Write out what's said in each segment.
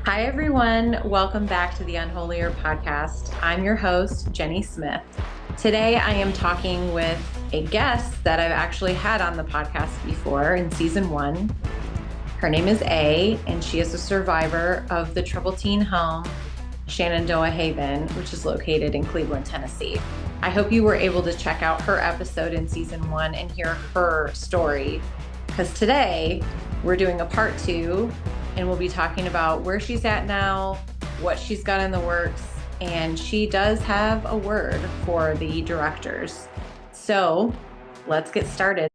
Hi, everyone. Welcome back to the UnHolier Podcast. I'm your host, Jenny Smith. Today, I am talking with a guest that I've actually had on the podcast before in season 1. Her name is A, and she is a survivor of the troubled teen home, Shenandoah Haven, which is located in Cleveland, Tennessee. I hope you were able to check out her episode in season 1 and hear her story, because today we're doing a part 2. And we'll be talking about where she's at now, what she's got in the works, and she does have a word for the directors. So let's get started.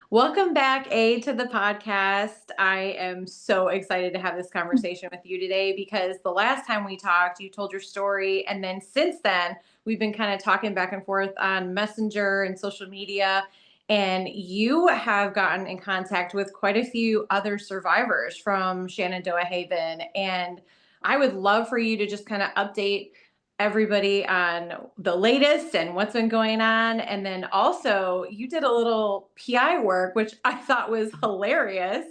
Welcome back, A, to the podcast. I am so excited to have this conversation with you today because the last time we talked, you told your story. And then since then, we've been kind of talking back and forth on Messenger and social media. And you have gotten in contact with quite a few other survivors from Shenandoah Haven. And I would love for you to just kind of update everybody on the latest and what's been going on. And then also, you did a little PI work, which I thought was hilarious.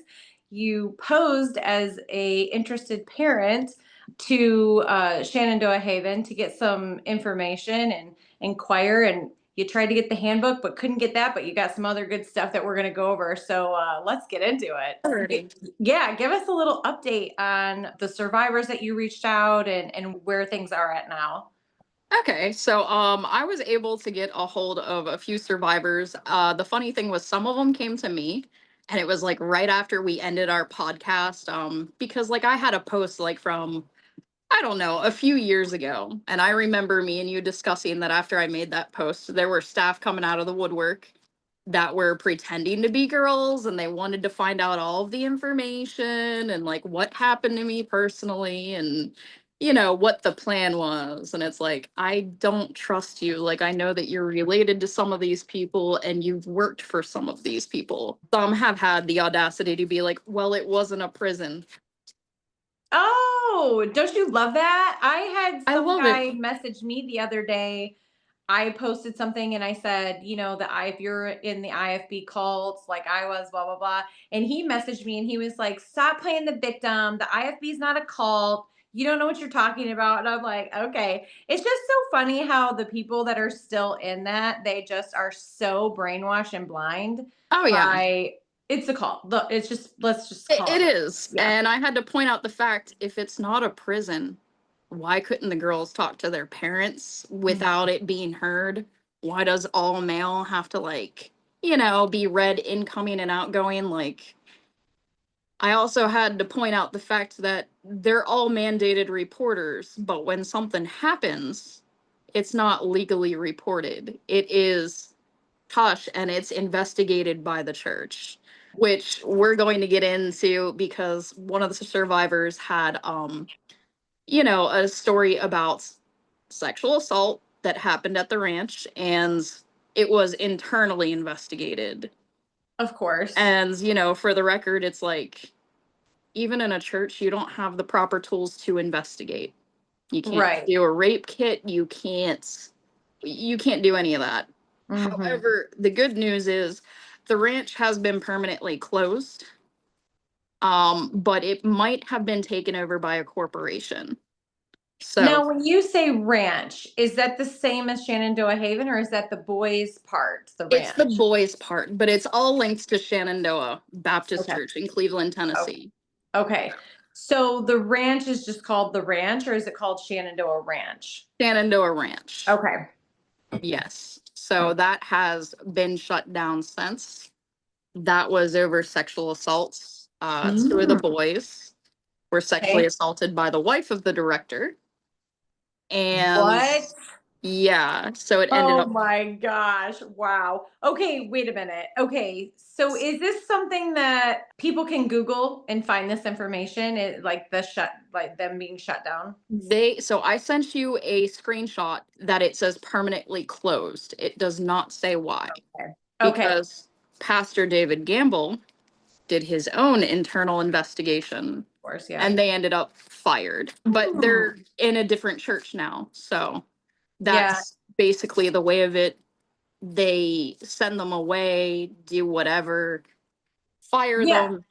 You posed as a interested parent to Shenandoah Haven to get some information and inquire, and you tried to get the handbook, but couldn't get that, but you got some other good stuff that we're going to go over. So let's get into it. Alrighty. Yeah, give us a little update on the survivors that you reached out and where things are at now. Okay, so I was able to get a hold of a few survivors. The funny thing was some of them came to me, and it was like right after we ended our podcast, because like I had a post like from, I don't know, a few years ago, and I remember me and you discussing that after I made that post, there were staff coming out of the woodwork that were pretending to be girls, and they wanted to find out all of the information and like what happened to me personally, and what the plan was. And it's like, I don't trust you. Like, I know that you're related to some of these people and you've worked for some of these people. Some have had the audacity to be like, well, it wasn't a prison. Oh, don't you love that? I had I some love it. guy message me the other day. I posted something and I said, if you're in the IFB cults, like I was, blah, blah, blah. And he messaged me and he was like, stop playing the victim. The IFB is not a cult. You don't know what you're talking about. And I'm like, okay. It's just so funny how the people that are still in that, they just are so brainwashed and blind Oh yeah. by it's a cult. Look, it's just, let's just It, call it it. is. Yeah. And I had to point out the fact, if it's not a prison, why couldn't the girls talk to their parents without it being heard? Why does all mail have to be read incoming and outgoing? Like, I also had to point out the fact that they're all mandated reporters, but when something happens, it's not legally reported. It is hush and it's investigated by the church, which we're going to get into because one of the survivors had a story about sexual assault that happened at the ranch, and it was internally investigated. Of course. And, for the record, it's like, even in a church, you don't have the proper tools to investigate. You can't Right. do a rape kit. You can't do any of that. Mm-hmm. However, the good news is the ranch has been permanently closed. But it might have been taken over by a corporation. So Now, when you say ranch, is that the same as Shenandoah Haven, or is that the boys' part, the it's the ranch? boys' part, but it's all linked to Shenandoah Baptist Okay. Church in Cleveland, Oh, Tennessee. okay. So the ranch is just called the ranch, or is it called Shenandoah Ranch? Shenandoah Ranch. Okay. Yes. So that has been shut down since. That was over sexual assaults. Two of the boys were sexually Okay. assaulted by the wife of the director. And What? yeah, so it ended Oh up. my gosh. Wow. Okay, wait a minute. Okay. So is this something that people can Google and find this information? Like them being shut down? So I sent you a screenshot that it says permanently closed. It does not say why. Okay. Okay. Because Pastor David Gamble did his own internal investigation, Of course, yeah. and they ended up fired. But they're in a different church now. So that's basically the way of it. They send them away, do whatever, fire Yeah. them,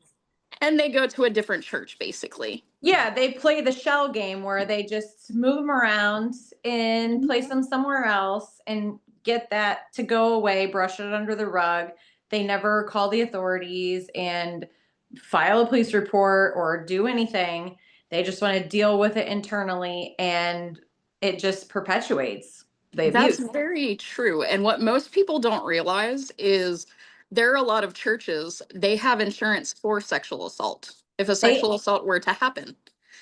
and they go to a different church, basically. Yeah, they play the shell game where they just move them around and place them somewhere else and get that to go away, brush it under the rug. They never call the authorities and file a police report or do anything. They just want to deal with it internally, and it just perpetuates the That's abuse. very true. And what most people don't realize is there are a lot of churches, they have insurance for sexual assault if a They sexual assault were to happen.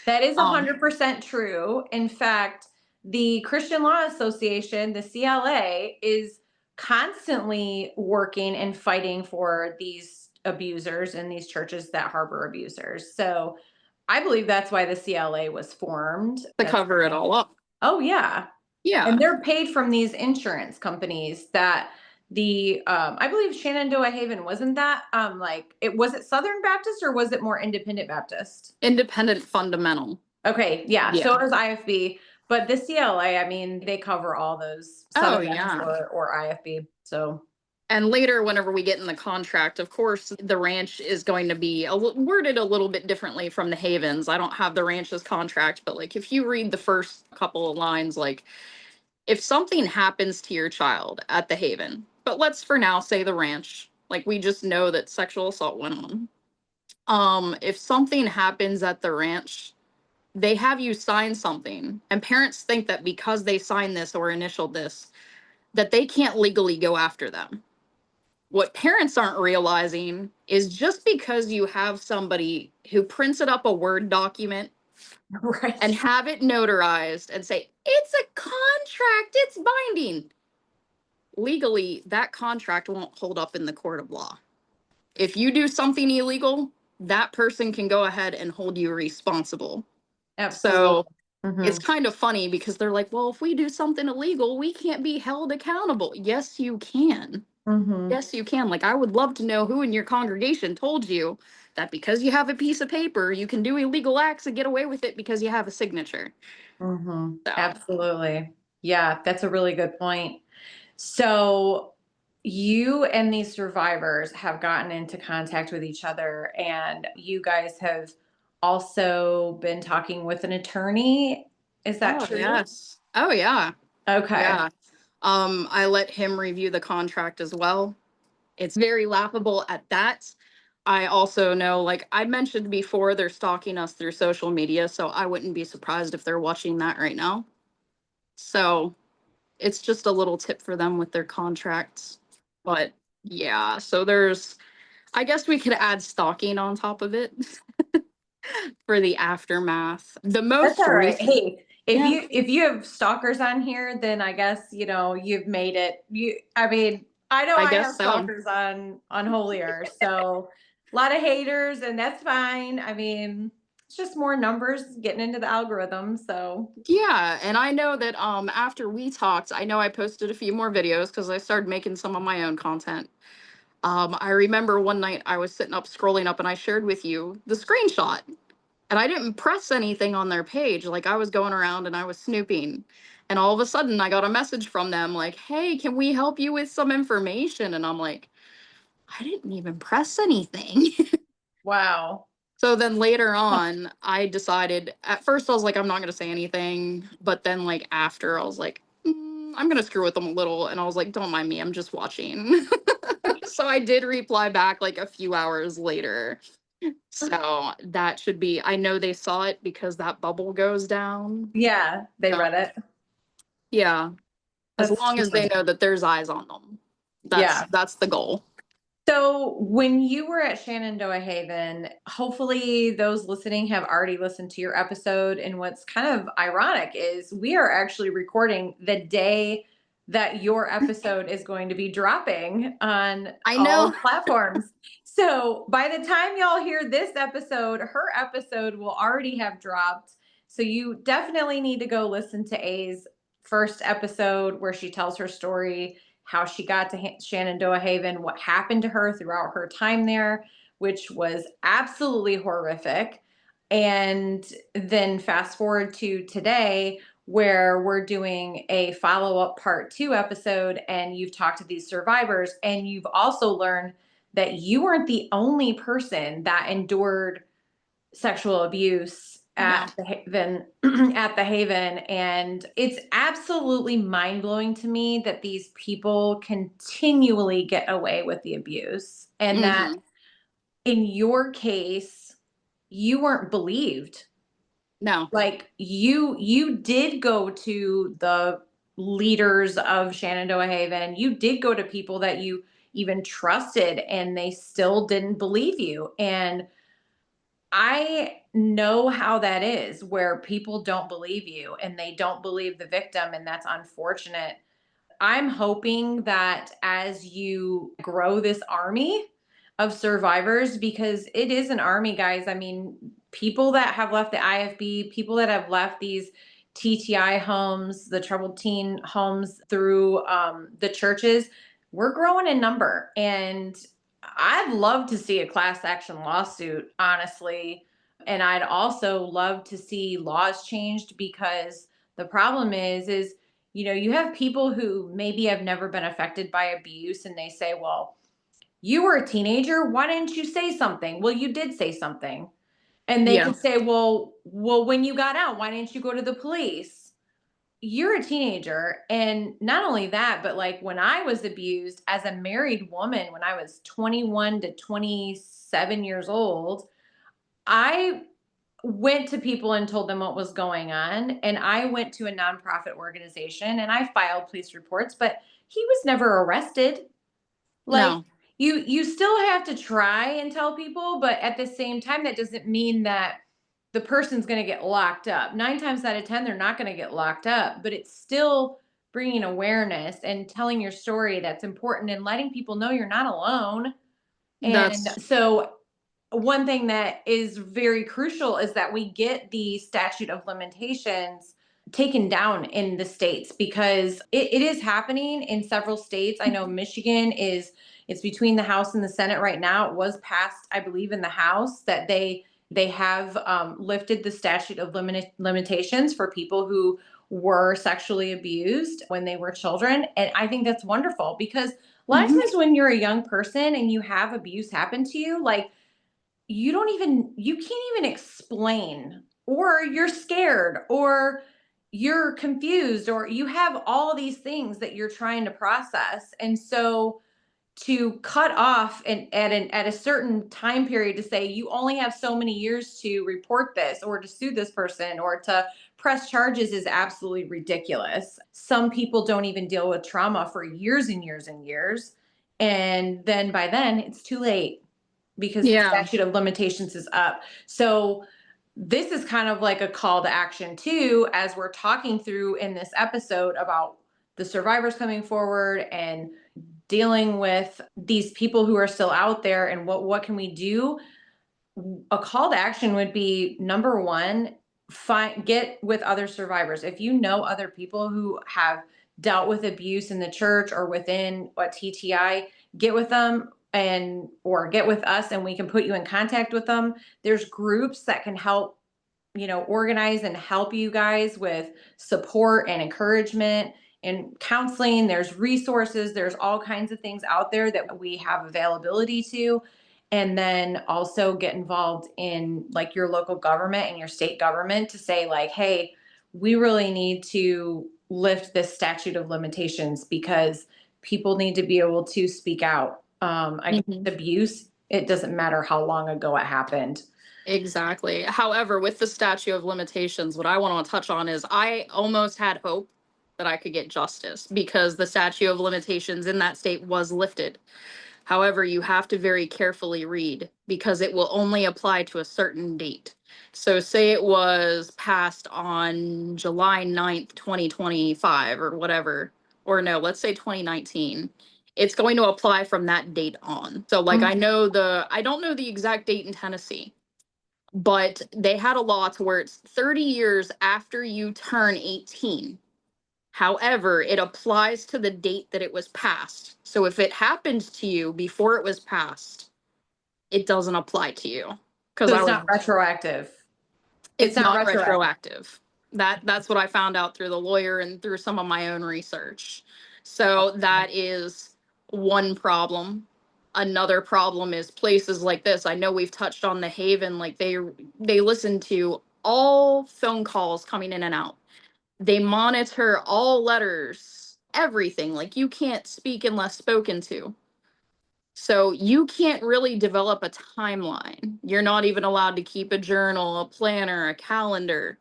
That is Um, 100% true. In fact, the Christian Law Association, the CLA, is constantly working and fighting for these abusers in these churches that harbor abusers. So I believe that's why the CLA was formed. to cover it all up. Oh, yeah. And Yeah. they're paid from these insurance companies that I believe Shenandoah Haven, wasn't that like it, was it Southern Baptist or was it more Independent Baptist? Independent fundamental. Okay, yeah. Yeah. So does IFB, but the CLA, I mean, they cover all those Oh, Southern Baptist yeah. or IFB. So And later, whenever we get in the contract, of course, the ranch is going to be worded a little bit differently from the Havens. I don't have the ranch's contract, but like if you read the first couple of lines, like if something happens to your child at the Haven, but let's for now say the ranch, like we just know that sexual assault went on. If something happens at the ranch, they have you sign something, and parents think that because they signed this or initialed this, that they can't legally go after them. What parents aren't realizing is just because you have somebody who printed up a Word document and right. have it notarized and say, it's a contract, it's binding. Legally, that contract won't hold up in the court of law. If you do something illegal, that person can go ahead and hold you responsible. Absolutely. So Hmm. it's kind of funny because they're like, well, if we do something illegal, we can't be held accountable. Yes, you can. Hmm. Yes, you can. Like, I would love to know who in your congregation told you that because you have a piece of paper, you can do illegal acts and get away with it because you have a signature. Hmm. So, Absolutely. Yeah, that's a really good point. So you and these survivors have gotten into contact with each other, and you guys have also been talking with an attorney. Is that oh, true? yes. Oh, yeah. Okay. Yeah. I let him review the contract as well. It's very laughable at that. I also know, like I mentioned before, they're stalking us through social media, so I wouldn't be surprised if they're watching that right now. So it's just a little tip for them with their contracts. But yeah, so I guess we could add stalking on top of it for the aftermath. The That's most all right. recent, Hey, yeah, if you have stalkers on here, then I guess, you've made it. I mean, I know I I guess have so. stalkers on Holier, so a lot of haters, and that's fine. I mean, it's just more numbers getting into the algorithm. So Yeah, and I know that after we talked, I know I posted a few more videos because I started making some of my own content. I remember one night I was sitting up scrolling up and I shared with you the screenshot. And I didn't press anything on their page. Like I was going around and I was snooping. And all of a sudden I got a message from them like, "Hey, can we help you with some information?" And I'm like, "I didn't even press anything." wow. So then later on, I decided at first I was like, I'm not going to say anything. But then, like, after I was like, I'm going to screw with them a little. And I was like, don't mind me. I'm just watching. So I did reply back like a few hours later. So that should be, I know they saw it because that bubble goes down. Yeah, they So read it. yeah, as That's long too as they funny. know that there's eyes on them. Yeah. That's the goal. So when you were at Shenandoah Haven, hopefully those listening have already listened to your episode. And what's kind of ironic is we are actually recording the day that your episode is going to be dropping on I all know. platforms. So by the time y'all hear this episode, her episode will already have dropped. So you definitely need to go listen to A's first episode where she tells her story, how she got to Shenandoah Haven, what happened to her throughout her time there, which was absolutely horrific. And then fast forward to today, where we're doing a follow up part 2 episode, and you've talked to these survivors, and you've also learned that you weren't the only person that endured sexual abuse No. at the Haven, at the Haven. And it's absolutely mind blowing to me that these people continually get away with the abuse, and that Mm-hmm. in your case, you weren't believed. No. Like you did go to the leaders of Shenandoah Haven. You did go to people that you even trusted, and they still didn't believe you. And I know how that is, where people don't believe you and they don't believe the victim, and that's unfortunate. I'm hoping that as you grow this army of survivors, because it is an army, guys. I mean, people that have left the IFB, people that have left these TTI homes, the troubled teen homes through the churches, we're growing in number. And I'd love to see a class action lawsuit, honestly. And I'd also love to see laws changed, because the problem is you have people who maybe have never been affected by abuse, and they say, well, you were a teenager. Why didn't you say something? Well, you did say something. And they Yeah. could say, well, when you got out, why didn't you go to the police? You're a teenager. And not only that, but like when I was abused as a married woman, when I was 21 to 27 years old, I went to people and told them what was going on. And I went to a nonprofit organization and I filed police reports, but he was never arrested. Like, No. you still have to try and tell people, but at the same time, that doesn't mean that the person's going to get locked up. 9 times out of 10, they're not going to get locked up, but it's still bringing awareness and telling your story that's important, and letting people know you're not alone. And That's so one thing that is very crucial is that we get the statute of limitations taken down in the states, because it is happening in several states. I know Michigan it's between the House and the Senate right now. It was passed, I believe, in the House, that they have lifted the statute of limitations for people who were sexually abused when they were children. And I think that's wonderful, because a lot of Mhm. times when you're a young person and you have abuse happen to you, like, you can't even explain, or you're scared, or you're confused, or you have all these things that you're trying to process. And so to cut off and at a certain time period, to say you only have so many years to report this, or to sue this person, or to press charges, is absolutely ridiculous. Some people don't even deal with trauma for years and years and years, and then by then it's too late, because the Yeah. statute of limitations is up. So this is kind of like a call to action too, as we're talking through in this episode about the survivors coming forward and dealing with these people who are still out there, and what can we do. A call to action would be, number one, get with other survivors. If you know other people who have dealt with abuse in the church or within what TTI, get with them, or get with us, and we can put you in contact with them. There's groups that can help, organize and help you guys with support and encouragement and counseling. There's resources, there's all kinds of things out there that we have availability to. And then also get involved in like your local government and your state government to say, like, hey, we really need to lift this statute of limitations, because people need to be able to speak out against Mhm. abuse. It doesn't matter how long ago it happened. Exactly. However, with the statute of limitations, what I want to touch on is I almost had hope that I could get justice because the statute of limitations in that state was lifted. However, you have to very carefully read because it will only apply to a certain date. So, say it was passed on July 9th, 2025, or whatever, or no, let's say 2019. It's going to apply from that date on. So, like, I don't know the exact date in Tennessee, but they had a law to where it's 30 years after you turn 18. However, it applies to the date that it was passed. So if it happened to you before it was passed, it doesn't apply to you. Because So I it's was not retroactive. It's It's not not retroactive. retroactive. That's what I found out through the lawyer and through some of my own research. So that is one problem. Another problem is places like this. I know we've touched on the Haven, like they listen to all phone calls coming in and out. They monitor all letters, everything. Like, you can't speak unless spoken to. So you can't really develop a timeline. You're not even allowed to keep a journal, a planner, a calendar.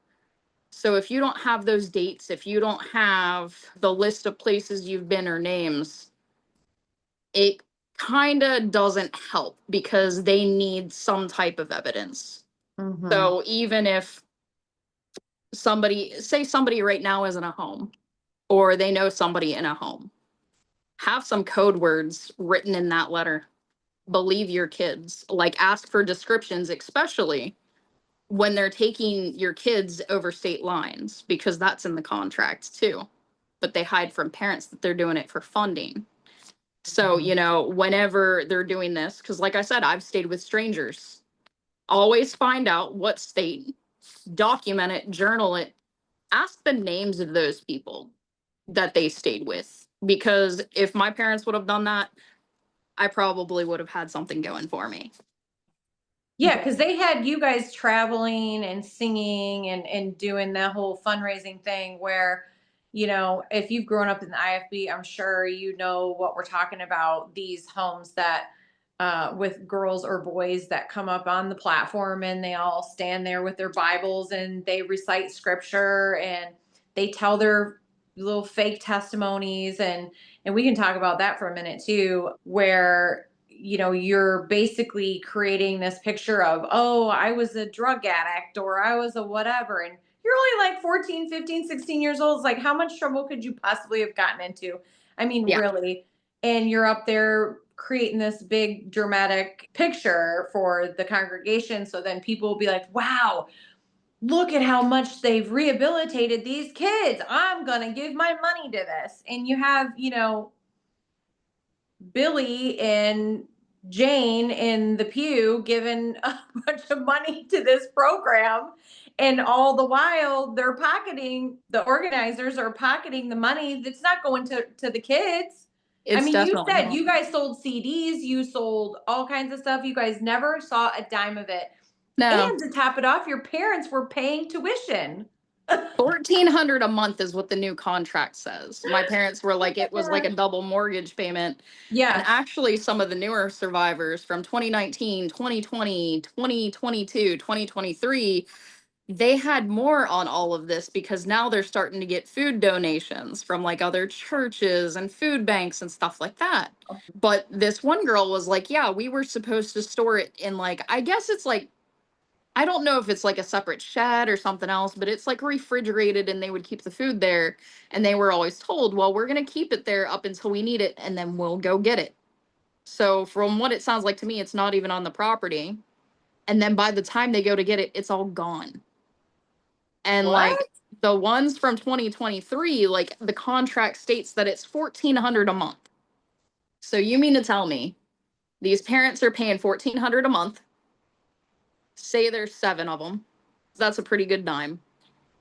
So if you don't have those dates, if you don't have the list of places you've been or names, it kind of doesn't help because they need some type of evidence. Mm-hmm. So even if somebody right now is in a home, or they know somebody in a home, have some code words written in that letter. Believe your kids. Like, ask for descriptions, especially when they're taking your kids over state lines, because that's in the contract too. But they hide from parents that they're doing it for funding. So, whenever they're doing this, because like I said, I've stayed with strangers. Always find out what state, document it, journal it, ask the names of those people that they stayed with. Because if my parents would have done that, I probably would have had something going for me. Yeah, because they had you guys traveling and singing and doing that whole fundraising thing where, if you've grown up in the IFB, I'm sure you know what we're talking about. These homes that with girls or boys that come up on the platform and they all stand there with their Bibles and they recite scripture and they tell their little fake testimonies, and we can talk about that for a minute too, where you're basically creating this picture of, oh, I was a drug addict or I was a whatever. And you're only like 14, 15, 16 years old. It's like, how much trouble could you possibly have gotten into? I mean, Yeah. really. And you're up there creating this big dramatic picture for the congregation. So then people will be like, wow, look at how much they've rehabilitated these kids. I'm going to give my money to this. And you have, Billy and Jane in the pew giving a bunch of money to this program. And all the while the organizers are pocketing the money that's not going to the kids. I It's mean, you definitely said not. you guys sold CDs, you sold all kinds of stuff. You guys never saw a dime of it. No. And to top it off, your parents were paying tuition. $1,400 a month is what the new contract says. My parents were Oh like, my it was like a gosh. double mortgage payment. And Yes. actually, some of the newer survivors from 2019, 2020, 2022, 2023, they had more on all of this because now they're starting to get food donations from like other churches and food banks and stuff like that. But this one girl was like, yeah, we were supposed to store it in, like, I guess it's like, I don't know if it's like a separate shed or something else, but it's like refrigerated and they would keep the food there. And they were always told, well, we're going to keep it there up until we need it and then we'll go get it. So, from what it sounds like to me, it's not even on the property. And then by the time they go to get it, it's all gone. And What? like the ones from 2023, like the contract states that it's $1,400 a month. So, you mean to tell me these parents are paying $1,400 a month? Say there's 7 of them. That's a pretty good dime.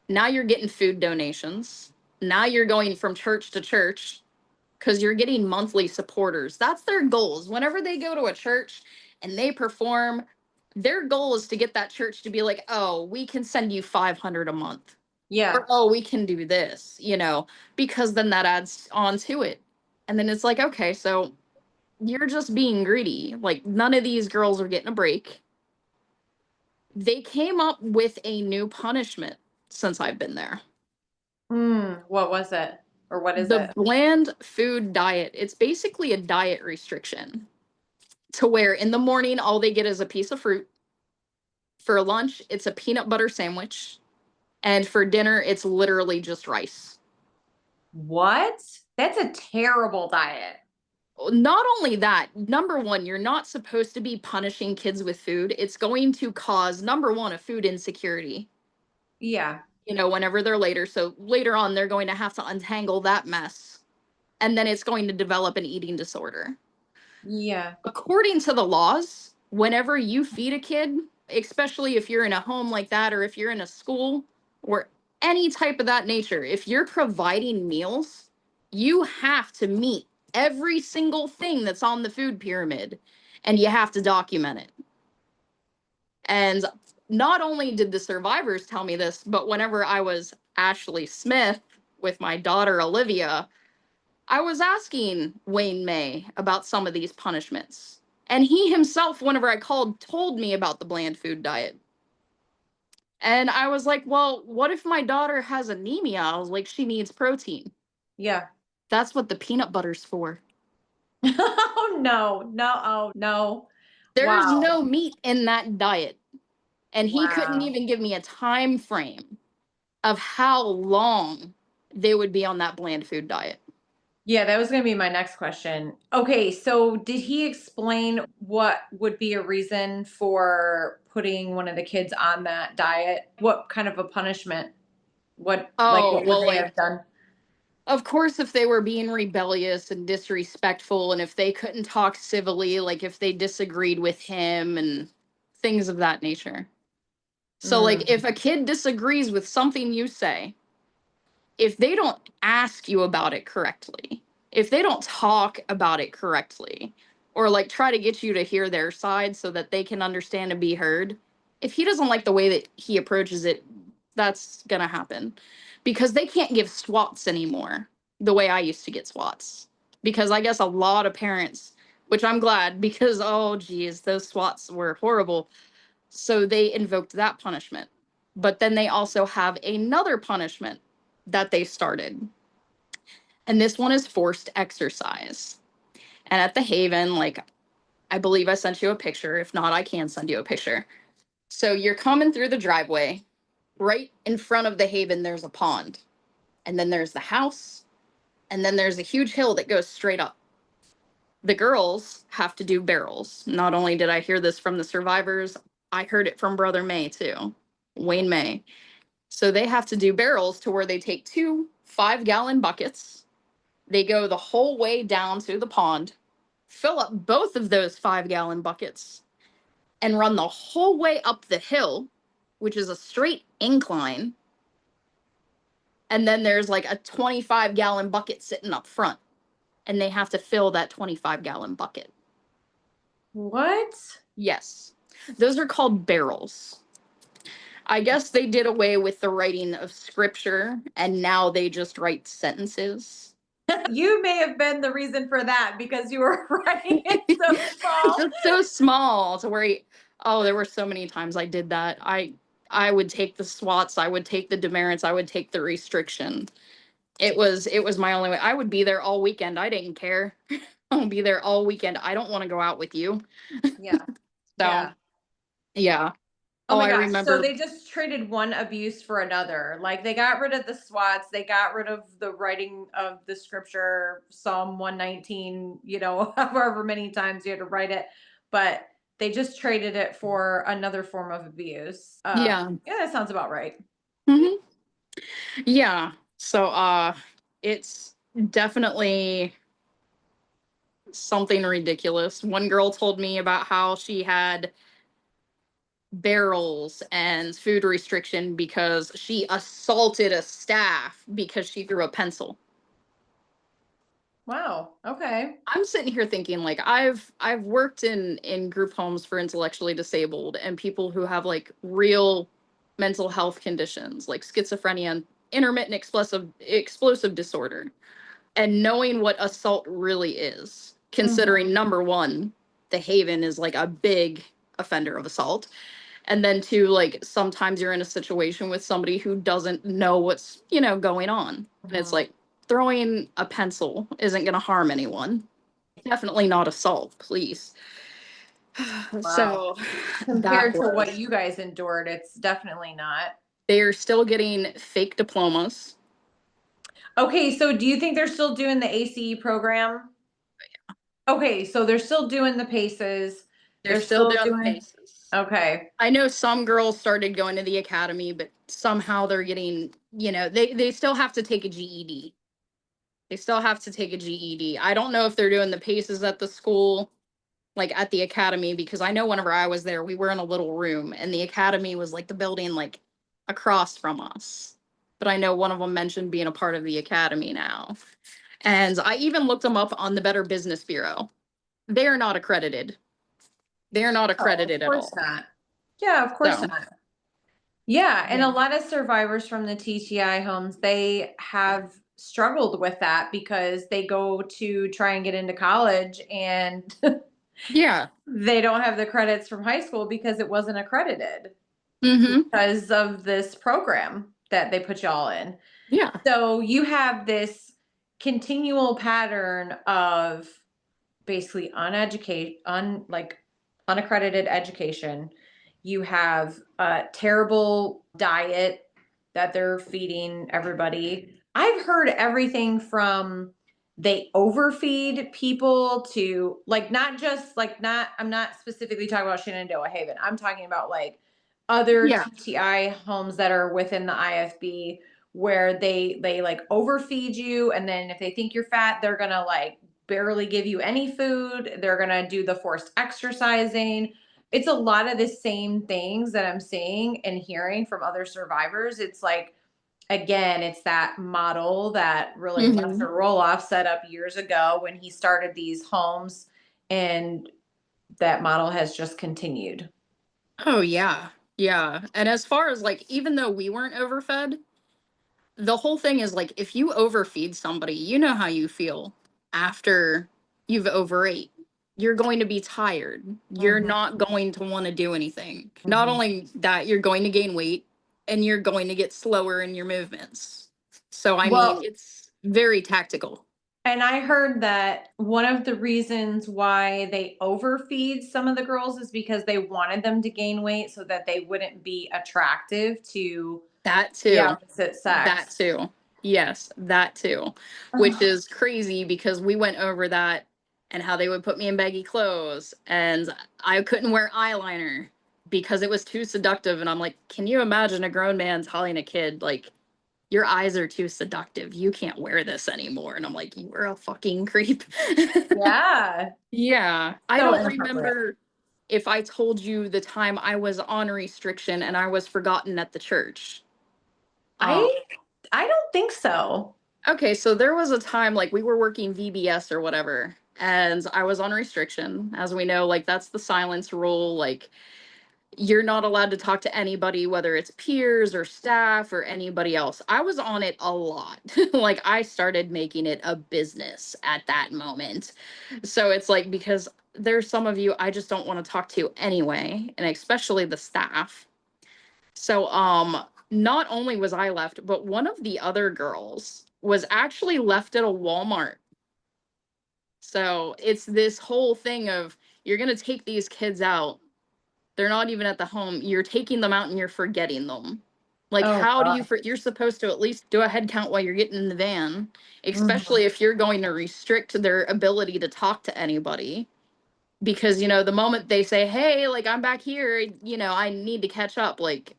Now you're getting food donations. Now you're going from church to church because you're getting monthly supporters. That's their goals. Whenever they go to a church and they perform, their goal is to get that church to be like, oh, we can send you 500 a month. Yeah. Or, oh, we can do this, because then that adds on to it. And then it's like, okay, so you're just being greedy. Like, none of these girls are getting a break. They came up with a new punishment since I've been there. What was it? Or what is The it? bland food diet. It's basically a diet restriction to where in the morning, all they get is a piece of fruit. For lunch, it's a peanut butter sandwich. And for dinner, it's literally just rice. What? That's a terrible diet. Not only that, number one, you're not supposed to be punishing kids with food. It's going to cause, number one, a food insecurity, Yeah. whenever they're later. So later on, they're going to have to untangle that mess. And then it's going to develop an eating disorder. Yeah. According to the laws, whenever you feed a kid, especially if you're in a home like that, or if you're in a school or any type of that nature, if you're providing meals, you have to meet every single thing that's on the food pyramid and you have to document it. And not only did the survivors tell me this, but whenever I was Ashley Smith with my daughter Olivia, I was asking Wayne May about some of these punishments. And he himself, whenever I called, told me about the bland food diet. And I was like, well, what if my daughter has anemia? I was like, she needs protein. Yeah. That's what the peanut butter's for. Oh, no, no, oh, no. There's Wow. no meat in that diet. And he couldn't Wow. even give me a time frame of how long they would be on that bland food diet. Yeah, that was going to be my next question. Okay, so did he explain what would be a reason for putting one of the kids on that diet? What kind of a punishment? Oh, What would well, they like, have done? of course, if they were being rebellious and disrespectful, and if they couldn't talk civilly, like if they disagreed with him and things of that nature. So, like, Mm, if a kid disagrees with something you say, if they don't ask you about it correctly, if they don't talk about it correctly, or like try to get you to hear their side so that they can understand and be heard, if he doesn't like the way that he approaches it, that's gonna happen. Because they can't give swats anymore the way I used to get swats. Because I guess a lot of parents, which I'm glad, because oh geez, those swats were horrible. So they invoked that punishment. But then they also have another punishment that they started. And this one is forced exercise. And at the Haven, like, I believe I sent you a picture. If not, I can send you a picture. So you're coming through the driveway. Right in front of the Haven, there's a pond. And then there's the house. And then there's a huge hill that goes straight up. The girls have to do barrels. Not only did I hear this from the survivors, I heard it from Brother May too, Wayne May. So they have to do barrels to where they take two 5-gallon buckets. They go the whole way down to the pond, fill up both of those 5-gallon buckets, and run the whole way up the hill, which is a straight incline. And then there's like a 25-gallon bucket sitting up front, and they have to fill that 25-gallon bucket. what? Yes. Those are called barrels. I guess they did away with the writing of scripture and now they just write sentences. You may have been the reason for that because you were writing it so small. Just so small to where oh, there were so many times I did that. I would take the swats, I would take the demerits, I would take the restriction. It was my only way. I would be there all weekend. I didn't care. I'll be there all weekend. I don't want to go out with you. Yeah. So Yeah. yeah. Oh Oh, my I gosh. So remember. they just traded one abuse for another. Like they got rid of the SWATs, they got rid of the writing of the scripture, Psalm 119, however many times you had to write it. But they just traded it for another form of abuse. Yeah. Yeah, that sounds about right. Hmm. Yeah. So it's definitely something ridiculous. One girl told me about how she had barrels and food restriction because she assaulted a staff because she threw a pencil. Wow. Okay. I'm sitting here thinking like I've worked in group homes for intellectually disabled and people who have like real mental health conditions like schizophrenia and intermittent explosive disorder. And knowing what assault really is, considering Mhm. number one, the Haven is like a big offender of assault. And then two, like sometimes you're in a situation with somebody who doesn't know what's, going on. And it's Mhm. like throwing a pencil isn't going to harm anyone. Definitely not assault, please. Wow. So that Compared to what was, you guys endured, it's definitely not. they are still getting fake diplomas. Okay, so do you think they're still doing the ACE program? Okay, so they're still doing the paces. They're They're still still doing the doing, paces. okay. I know some girls started going to the academy, but somehow they're getting, they still have to take a GED. They still have to take a GED. I don't know if they're doing the paces at the school, like at the academy, because I know whenever I was there, we were in a little room and the academy was like the building like across from us. But I know one of them mentioned being a part of the academy now. And I even looked them up on the Better Business Bureau. They are not accredited. They are not Oh, of accredited at course all. not. Yeah, of course So not. Yeah, and a Yeah. lot of survivors from the TTI homes, they have struggled with that because they go to try and get into college and Yeah. they don't have the credits from high school because it wasn't accredited Mm-hmm. because of this program that they put y'all in. Yeah. So you have this continual pattern of basically unaccredited education. You have a terrible diet that they're feeding everybody. I've heard everything from they overfeed people to like not just like not I'm not specifically talking about Shenandoah Haven. I'm talking about like other Yeah. TTI homes that are within the IFB where they like overfeed you, and then if they think you're fat, they're gonna like barely give you any food. They're going to do the forced exercising. It's a lot of the same things that I'm seeing and hearing from other survivors. It's like, again, it's that model that really Mm-hmm. Lester Roloff set up years ago when he started these homes. And that model has just continued. Oh yeah. Yeah. And as far as like, even though we weren't overfed, the whole thing is like, if you overfeed somebody, you know how you feel after you've overate. You're going to be tired. You're Mhm, not going to want to do anything. Not mhm. only that, you're going to gain weight and you're going to get slower in your movements. So, I mean, Well, it's very tactical. and I heard that one of the reasons why they overfeed some of the girls is because they wanted them to gain weight so that they wouldn't be attractive to That the too. opposite That sex. too. Yes, that too. Which Ugh. is crazy because we went over that and how they would put me in baggy clothes and I couldn't wear eyeliner because it was too seductive. And I'm like, can you imagine a grown man telling a kid, like, your eyes are too seductive. You can't wear this anymore. And I'm like, you were a fucking creep. Yeah, Yeah. I so don't inappropriate. remember if I told you the time I was on restriction and I was forgotten at the church. Um, I I don't think so. Okay, so there was a time like we were working VBS or whatever, and I was on restriction. As we know, like that's the silence rule. Like you're not allowed to talk to anybody, whether it's peers or staff or anybody else. I was on it a lot. Like I started making it a business at that moment. So it's like because there's some of you I just don't want to talk to anyway, and especially the staff. So not only was I left, but one of the other girls was actually left at a Walmart. So it's this whole thing of you're going to take these kids out. They're not even at the home. You're taking them out and you're forgetting them. Like Oh how do you God. for you're supposed to at least do a head count while you're getting in the van, Mhm. especially if you're going to restrict their ability to talk to anybody because you know the moment they say, "Hey, like I'm back here, you know, I need to catch up." Like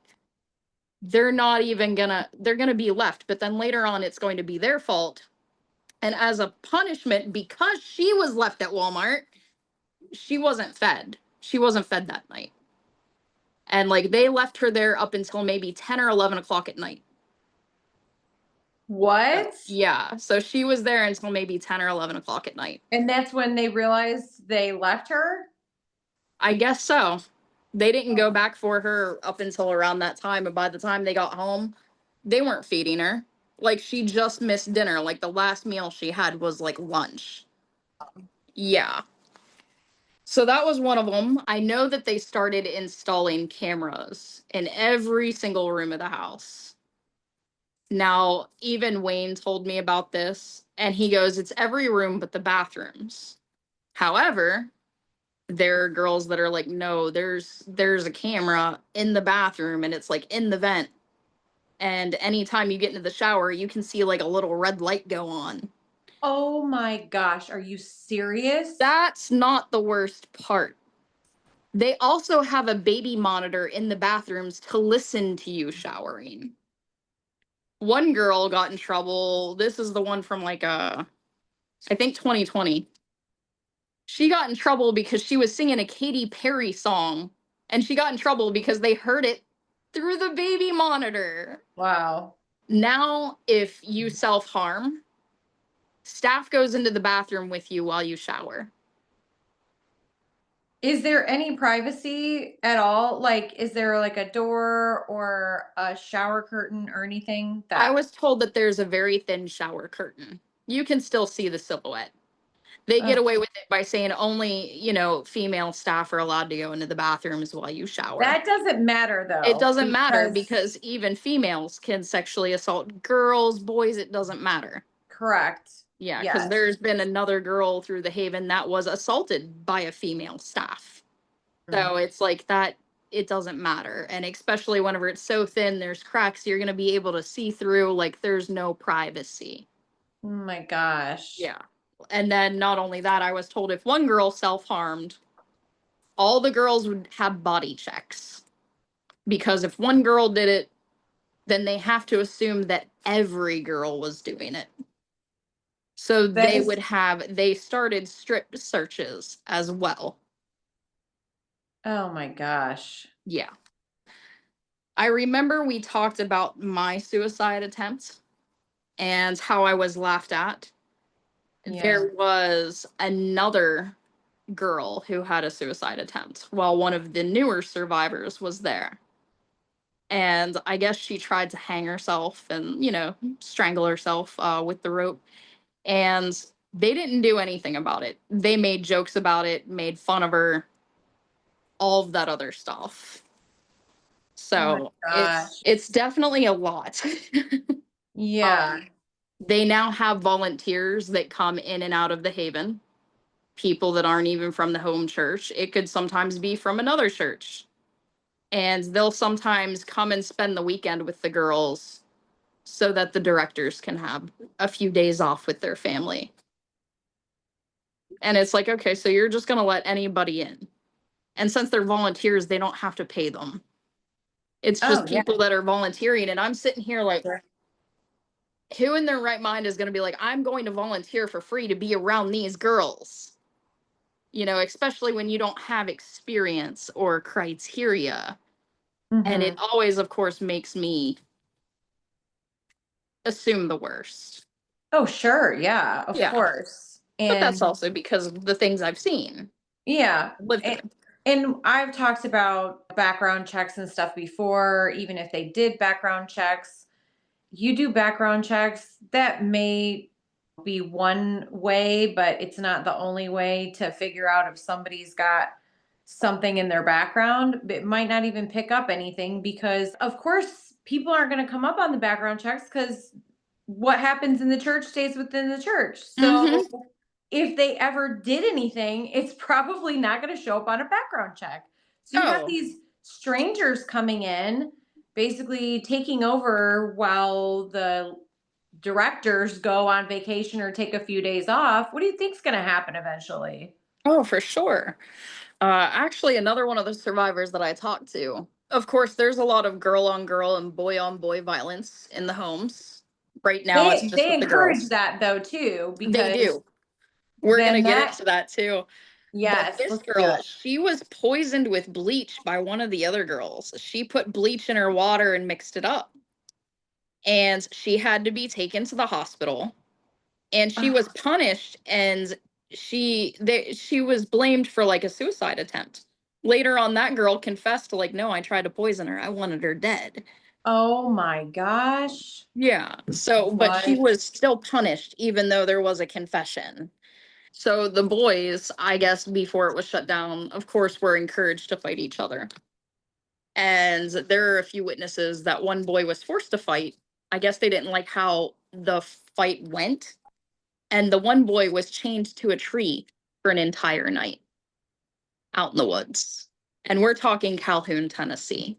they're not even gonna they're gonna be left, but then later on it's going to be their fault, and as a punishment because she was left at Walmart, she wasn't fed that night, and like they left her there up until maybe 10 or 11 o'clock at night. What? Yeah, so she was there until maybe 10 or 11 o'clock at night. And that's when they realized they left her? I guess so. They didn't go back for her up until around that time, and by the time they got home they weren't feeding her. Like she just missed dinner. Like the last meal she had was like lunch. Yeah. So that was one of them. I know that they started installing cameras in every single room of the house. Now, even Wayne told me about this, and he goes, it's every room but the bathrooms. However, there are girls that are like, no, there's a camera in the bathroom and it's like in the vent. And anytime you get into the shower, you can see like a little red light go on. Oh my gosh, are you serious? That's not the worst part. They also have a baby monitor in the bathrooms to listen to you showering. One girl got in trouble. This is the one from like I think 2020. She got in trouble because she was singing a Katy Perry song and she got in trouble because they heard it through the baby monitor. Wow. Now, if you self-harm, staff goes into the bathroom with you while you shower. Is there any privacy at all? Like, is there like a door or a shower curtain or anything I that was told that there's a very thin shower curtain. You can still see the silhouette. They get ugh, away with it by saying only, female staff are allowed to go into the bathrooms while you shower. that doesn't matter It though, doesn't matter because because even females can sexually assault girls, boys, it doesn't matter. correct. Yeah, because Yes. there's been another girl through the Haven that was assaulted by a female staff. Mm. So it's like that, it doesn't matter. And especially whenever it's so thin, there's cracks, you're going to be able to see through, like, there's no privacy. Oh my gosh. Yeah. And then not only that, I was told if one girl self harmed, all the girls would have body checks. Because if one girl did it, then they have to assume that every girl was doing it. So That is, they started strip searches as well. oh my gosh. Yeah. I remember we talked about my suicide attempt and how I was laughed at. Yeah. There was another girl who had a suicide attempt while one of the newer survivors was there. And I guess she tried to hang herself and, strangle herself with the rope. And they didn't do anything about it. They made jokes about it, made fun of her, all of that other stuff. Oh my So gosh. it's definitely a lot. Yeah. They now have volunteers that come in and out of the Haven, people that aren't even from the home church. It could sometimes be from another church. And they'll sometimes come and spend the weekend with the girls so that the directors can have a few days off with their family. And it's like, okay, so you're just going to let anybody in. And since they're volunteers, they don't have to pay them. It's just Oh yeah. people that are volunteering. And I'm sitting here like, who in their right mind is going to be like, I'm going to volunteer for free to be around these girls? Especially when you don't have experience or criteria. And it Hmm. always, of course, makes me assume the worst. Oh, sure. Yeah, of Yeah. course. But that's And also because of the things I've seen, yeah. lived And, through. and I've talked about background checks and stuff before, even if they did background checks. You do background checks that may be one way, but it's not the only way to figure out if somebody's got something in their background. It might not even pick up anything because, of course, people aren't going to come up on the background checks because what happens in the church stays within the church. Mm-hmm. So if they ever did anything, it's probably not going to show up on a background check. So you have Oh, these strangers coming in, basically taking over while the directors go on vacation or take a few days off. What do you think's going to happen eventually? oh, for sure. Actually, another one of the survivors that I talked to. Of course, there's a lot of girl on girl and boy on boy violence in the homes. Right now, it's just They with the encourage girls. that though too, They because do. We're going to then get that into that too. But yes, this let's do girl, it. she was poisoned with bleach by one of the other girls. She put bleach in her water and mixed it up. And she had to be taken to the hospital. And she was punished and she was blamed for like a suicide attempt. Later on, that girl confessed to like, no, I tried to poison her. I wanted her dead. Oh my gosh. Yeah. So, but she What? was still punished even though there was a confession. So the boys, I guess, before it was shut down, of course, were encouraged to fight each other. And there are a few witnesses that one boy was forced to fight. I guess they didn't like how the fight went. And the one boy was chained to a tree for an entire night out in the woods. And we're talking Calhoun, Tennessee.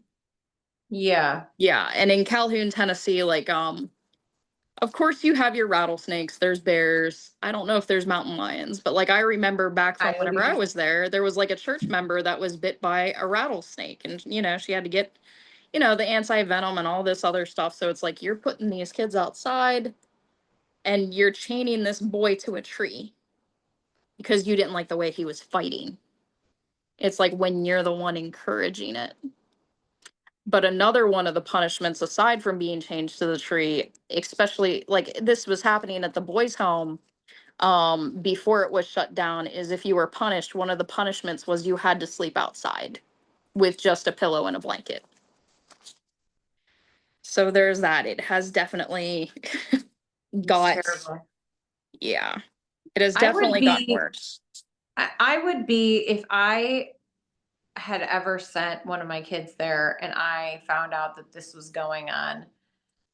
Yeah. Yeah. And in Calhoun, Tennessee, like, of course, you have your rattlesnakes, there's bears. I don't know if there's mountain lions, but like I remember back from whenever I Coyotes. was there was like a church member that was bit by a rattlesnake. And, she had to get, the anti venom and all this other stuff. So it's like you're putting these kids outside and you're chaining this boy to a tree because you didn't like the way he was fighting. It's like when you're the one encouraging it. But another one of the punishments, aside from being changed to the tree, especially like this was happening at the boys' home, before it was shut down, is if you were punished, one of the punishments was you had to sleep outside with just a pillow and a blanket. So there's that. It has definitely got, yeah, it has definitely gotten worse. I would be, if I had ever sent one of my kids there and I found out that this was going on,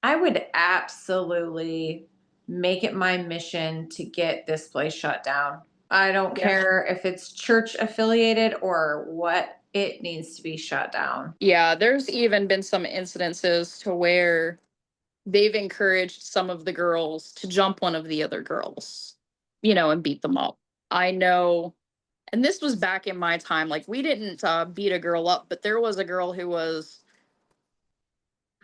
I would absolutely make it my mission to get this place shut down. I don't care if it's church affiliated or what, it needs to be shut down. Yeah, there's even been some incidences to where they've encouraged some of the girls to jump one of the other girls, and beat them up. I know, and this was back in my time, like we didn't beat a girl up, but there was a girl who was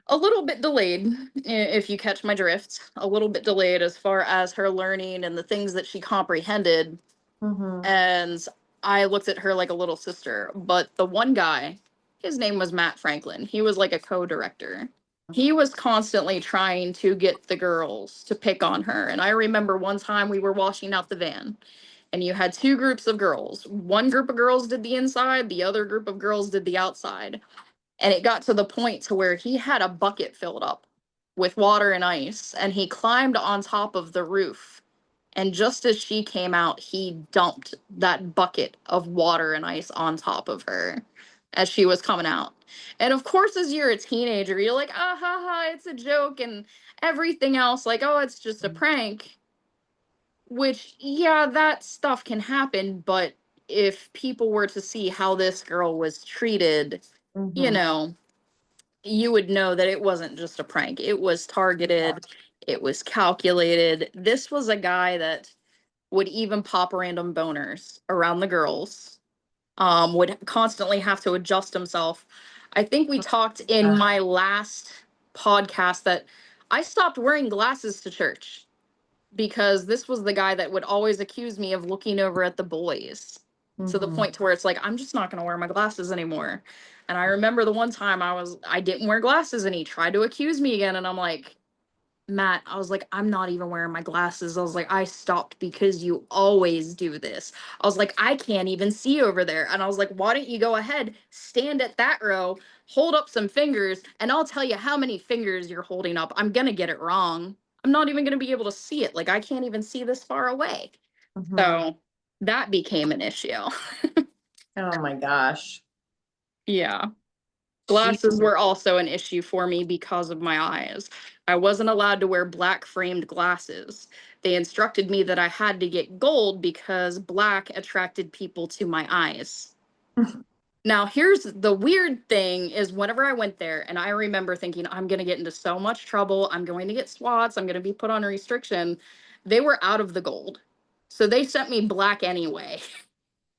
a little bit delayed, if you catch my drift, a little bit delayed as far as her learning and the things that she comprehended. Mm-hmm. And I looked at her like a little sister. But the one guy, his name was Matt Franklin. He was like a co-director. He was constantly trying to get the girls to pick on her. And I remember one time we were washing out the van and you had two groups of girls. One group of girls did the inside, the other group of girls did the outside. And it got to the point to where he had a bucket filled up with water and ice, and he climbed on top of the roof. And just as she came out, he dumped that bucket of water and ice on top of her as she was coming out. And of course, as you're a teenager, you're like, ah, ha, ha, it's a joke, and everything else, like, oh, it's just a prank. Which, yeah, that stuff can happen, but if people were to see how this girl was treated, Mm-hmm. You would know that it wasn't just a prank. It was targeted. It was calculated. This was a guy that would even pop random boners around the girls, would constantly have to adjust himself. I think we talked in my last podcast that I stopped wearing glasses to church because this was the guy that would always accuse me of looking over at the boys, to the point to where it's like, I'm just not going to wear my glasses anymore. And I remember the one time I didn't wear glasses and he tried to accuse me again. And I'm like, Matt, I was like, I'm not even wearing my glasses. I was like, I stopped because you always do this. I was like, I can't even see over there. And I was like, why don't you go ahead, stand at that row, hold up some fingers, and I'll tell you how many fingers you're holding up. I'm going to get it wrong. I'm not even going to be able to see it. Like, I can't even see this far away. Mm-hmm. So that became an issue. Oh my gosh. Yeah. Glasses were also an issue for me because of my eyes. I wasn't allowed to wear black framed glasses. They instructed me that I had to get gold because black attracted people to my eyes. Now, here's the weird thing is whenever I went there, and I remember thinking, I'm going to get into so much trouble. I'm going to get SWATs. I'm going to be put on a restriction. They were out of the gold. So they sent me black anyway.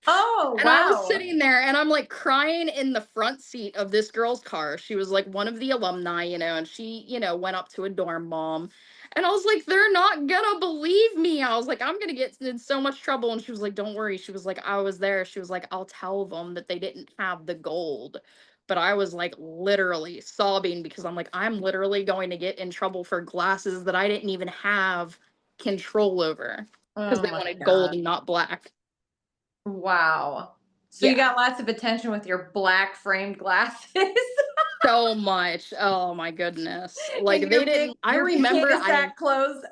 Oh, And wow. I was sitting there and I'm like crying in the front seat of this girl's car. She was like one of the alumni, and she, went up to a dorm mom. And I was like, they're not gonna believe me. I was like, I'm gonna get in so much trouble. And she was like, don't worry. She was like, I was there. She was like, I'll tell them that they didn't have the gold. But I was like literally sobbing because I'm like, I'm literally going to get in trouble for glasses that I didn't even have control over because Oh they my wanted God. gold and not black. Wow. So you got lots of attention with your black framed glasses. So much. Oh my goodness. Like And they didn't. I your remember potato sack clothes.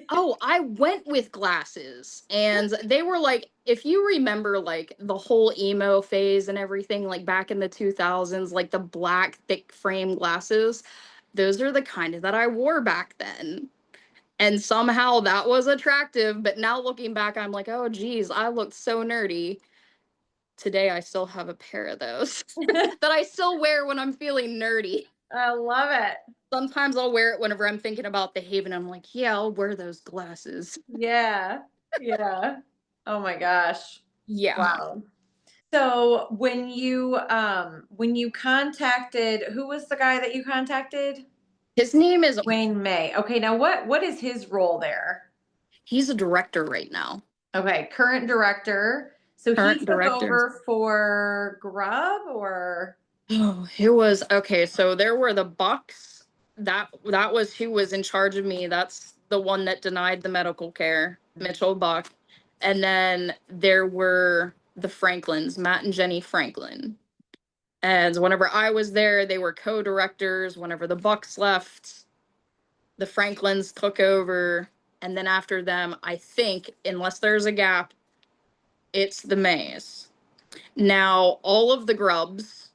I went with glasses and they were like, if you remember like the whole emo phase and everything, like back in the 2000s, like the black thick frame glasses, those are the kind that I wore back then. And somehow that was attractive. But now looking back, I'm like, oh geez, I looked so nerdy. Today I still have a pair of those that I still wear when I'm feeling nerdy. I love it. Sometimes I'll wear it whenever I'm thinking about the Haven. I'm like, yeah, I'll wear those glasses. Yeah. Yeah. Oh my gosh. Yeah. Wow. So when you contacted, who was the guy that you contacted? His name is Wayne May. Okay, now what is his role there? He's a director right now. Okay, current director. So Current he took director. over for Grub or Oh, it was okay. So there were the Bucks. That was who was in charge of me. That's the one that denied the medical care. Mitchell Buck. And then there were the Franklins, Matt and Jenny Franklin. And whenever I was there, they were co-directors. Whenever the Bucks left, the Franklins took over. And then after them, I think, unless there's a gap, it's the Mays. Now, all of the Grubbs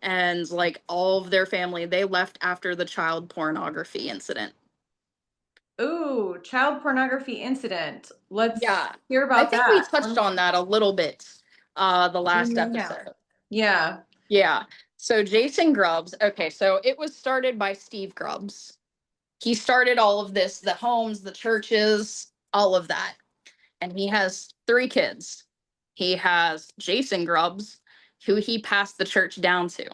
and like all of their family, they left after the child pornography incident. Ooh, child pornography incident. Let's Yeah. hear I about think we that. touched on that a little bit the last Yeah. episode. Yeah. Yeah. So Jason Grubbs, okay, so it was started by Steve Grubbs. He started all of this, the homes, the churches, all of that. And he has 3 kids. He has Jason Grubbs, who he passed the church down to.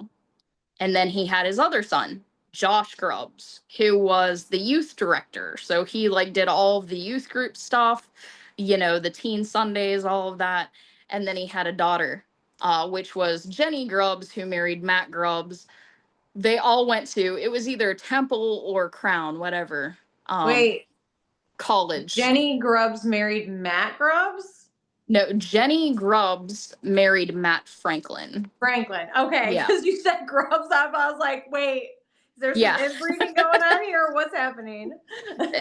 And then he had his other son, Josh Grubbs, who was the youth director. So he like did all of the youth group stuff, you know, the teen Sundays, all of that. And then he had a daughter, which was Jenny Grubbs, who married Matt Grubbs. They all went to, it was either Temple or Crown, whatever. Wait, College. Jenny Grubbs married Matt Grubbs? No, Jenny Grubbs married Matt Franklin. Franklin. Okay, Yeah. because you said Grubbs up. I was like, wait, is there some Yeah. inbreeding going on here? What's happening?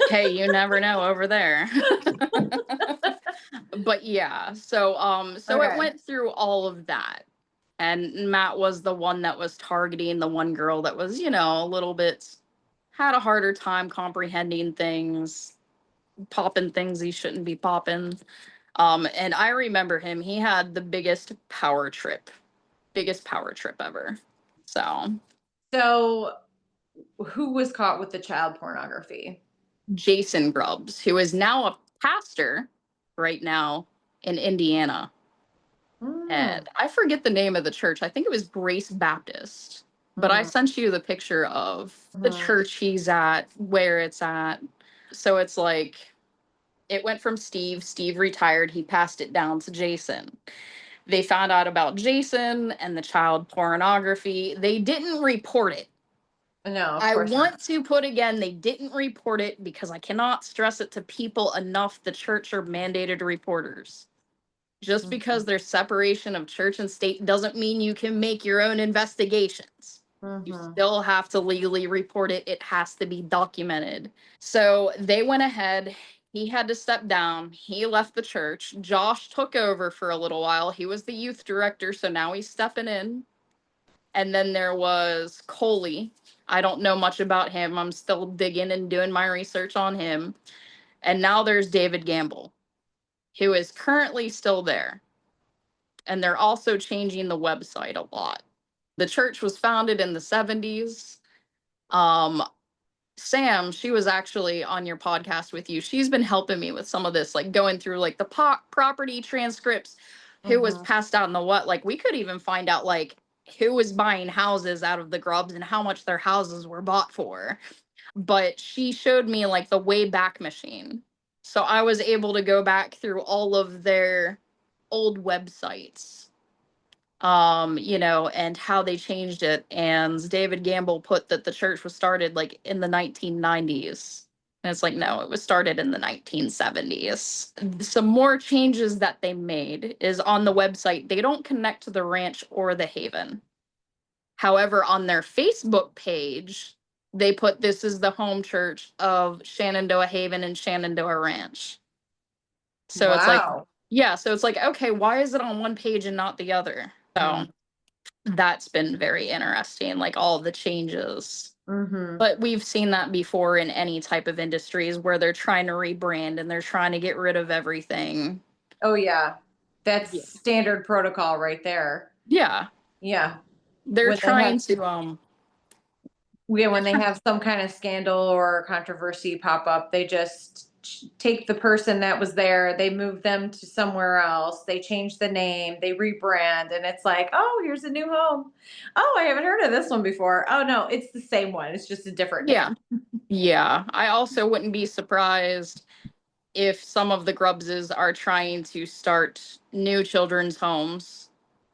Hey, you never know over there. But yeah, so Okay. it went through all of that. And Matt was the one that was targeting the one girl that was, you know, a little bit had a harder time comprehending things, popping things he shouldn't be popping. And I remember him, he had the biggest power trip ever. So who was caught with the child pornography? Jason Grubbs, who is now a pastor right now in Indiana. And I forget the name of the church. I think it was Grace Baptist. But I sent you the picture of the church he's at, where it's at. So it's like, it went from Steve. Steve retired. He passed it down to Jason. They found out about Jason and the child pornography. They didn't report it. No, of I course want not. to put again, they didn't report it because I cannot stress it to people enough. The church are mandated reporters. Just because there's separation of church and state doesn't mean you can make your own investigations. You still have to legally report it. It has to be documented. So they went ahead. He had to step down. He left the church. Josh took over for a little while. He was the youth director, so now he's stepping in. And then there was Coley. I don't know much about him. I'm still digging and doing my research on him. And now there's David Gamble, who is currently still there. And they're also changing the website a lot. The church was founded in the 70s. Sam, she was actually on your podcast with you. She's been helping me with some of this, like going through like the property transcripts, who was passed out and the what. Like we could even find out like who was buying houses out of the Grubbs and how much their houses were bought for. But she showed me like the Wayback Machine. So I was able to go back through all of their old websites, you know, and how they changed it. And David Gamble put that the church was started like in the 1990s. And it's like, no, it was started in the 1970s. Some more changes that they made is on the website, they don't connect to the ranch or the Haven. However, on their Facebook page, they put this is the home church of Shenandoah Haven and Shenandoah Ranch. So it's like, yeah, so it's like, okay, why is it on one page and not the other? So that's been very interesting, like all the changes. But we've seen that before in any type of industries where they're trying to rebrand and they're trying to get rid of everything. Oh yeah. That's standard protocol right there. Yeah. Yeah. They're When trying they to when they have some kind of scandal or controversy pop up, they just take the person that was there, they move them to somewhere else, they change the name, they rebrand, and it's like, oh, here's a new home. Oh, I haven't heard of this one before. Oh no, it's the same one. It's just a different name. Yeah. I also wouldn't be surprised if some of the Grubbses are trying to start new children's homes